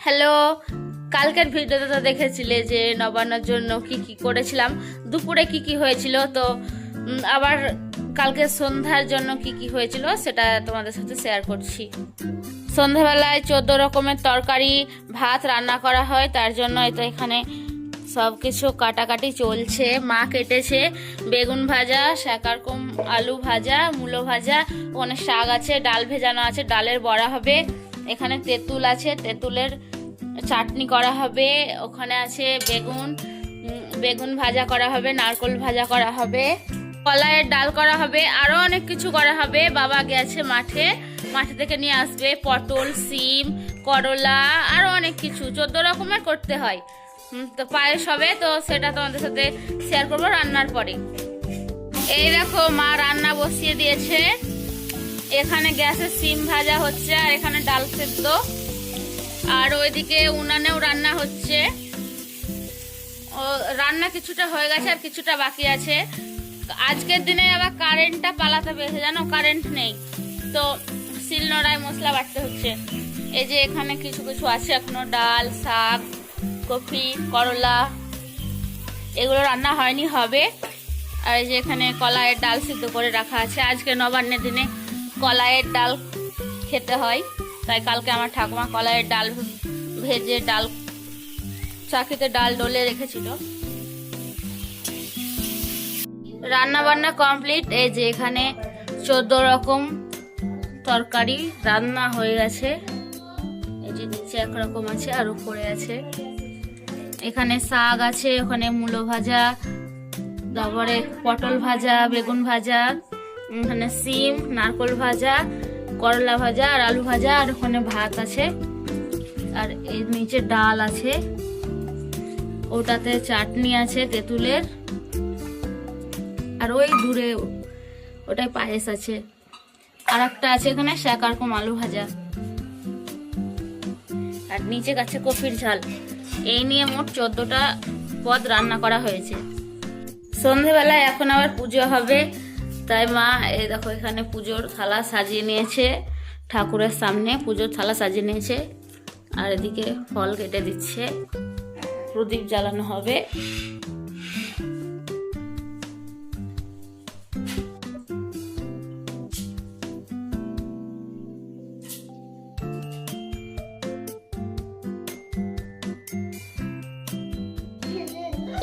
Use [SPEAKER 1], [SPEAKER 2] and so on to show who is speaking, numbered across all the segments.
[SPEAKER 1] Hello, কালকের ভিডিওতে তো দেখেছিলে যে নবান্নর জন্য কি কি করেছিলাম, দুপুরে কি কি হয়েছিল। তো আবার কালকে সন্ধ্যার জন্য কি কি হয়েছিল সেটা তোমাদের সাথে শেয়ার করছি। সন্ধ্যাবেলায় 14 রকমের তরকারি ভাত রান্না করা হয়, তার জন্য তো এখানে সব কিছু কাটাকাটি চলছে। মা কেটেছে বেগুন ভাজা, শাকারকম আলু ভাজা, মূলো ভাজা, ওখানে শাক আছে, ডাল ভেজানো আছে, ডালের বড়া হবে, এখানে তেঁতুল আছে, তেঁতুলের চাটনি করা হবে, ওখানে আছে বেগুন ভাজা করা হবে, নারকোল ভাজা করা হবে, কলাইয়ের ডাল করা হবে, আরও অনেক কিছু করা হবে। বাবা গেছে মাঠে থেকে নিয়ে আসবে পটল, সিম, করলা, আরও অনেক কিছু 14 রকমের করতে হয়। তো পায়েস হবে, তো সেটা তোমাদের সাথে শেয়ার করবো রান্নার পরে। এই দেখো মা রান্না বসিয়ে দিয়েছে, এখানে গ্যাসে সিম ভাজা হচ্ছে, আর এখানে ডাল সেদ্ধ, আর ওইদিকে উনানেও রান্না হচ্ছে। ও রান্না কিছুটা হয়ে গেছে আর কিছুটা বাকি আছে। আজকের দিনে আবার কারেন্টটা পালাতে পেরেছে, জানো, কারেন্ট নেই, তো শিলনোড়ায় মশলা বাটতে হচ্ছে। এই যে এখানে কিছু কিছু আছে এখনো, ডাল, শাক, কপি, করলা, এগুলো রান্না হয়নি, হবে। আর এই যে এখানে কলাইয়ের ডাল সিদ্ধ করে রাখা আছে। আজকে নবান্নের দিনে কলাইয়ের ডাল খেতে হয়, তাই কালকে আমার ঠাকুমা কলাইয়ের ডাল ভেজে চাকিতে ডাল ডলে রেখেছিল। রান্না বান্না কমপ্লিট। এই যে এখানে 14 রকম তরকারি রান্না হয়ে গেছে। এই যে নিচে একরকম আছে আর উপরে আছে। এখানে শাক আছে, ওখানে মূলো ভাজা, তারপরে পটল ভাজা, বেগুন ভাজা, ওখানে সিম, নারকোল ভাজা, করলা ভাজা আর আলু ভাজা, আর ওখানে ভাত আছে, আর এর নিচে ডাল আছে, ওটাতে চাটনি আছে তেঁতুলের, আর ওই দূরে ওটাই পায়েস আছে, আর একটা আছে এখানে শাকারকম আলু ভাজা, আর নিচে আছে কফির ঝাল। এই নিয়ে মোট 14টা পদ রান্না করা হয়েছে। সন্ধেবেলায় এখন আবার পুজো হবে, তাই মা এই দেখো এখানে পুজোর থালা সাজিয়ে নিয়েছে, ঠাকুরের সামনে পুজোর থালা সাজিয়ে নিয়েছে, আর এদিকে ফল কেটে দিচ্ছে, প্রদীপ জ্বালানো হবে।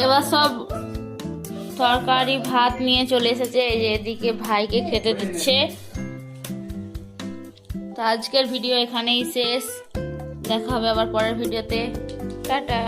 [SPEAKER 1] এবার সব তরকারি ভাত নিয়ে চলে এসেছে, এই যে এদিকে ভাইকে খেতে দিচ্ছে। তো আজকের ভিডিও এখানেই শেষ, দেখা হবে আবার পরের ভিডিওতে, টাটা।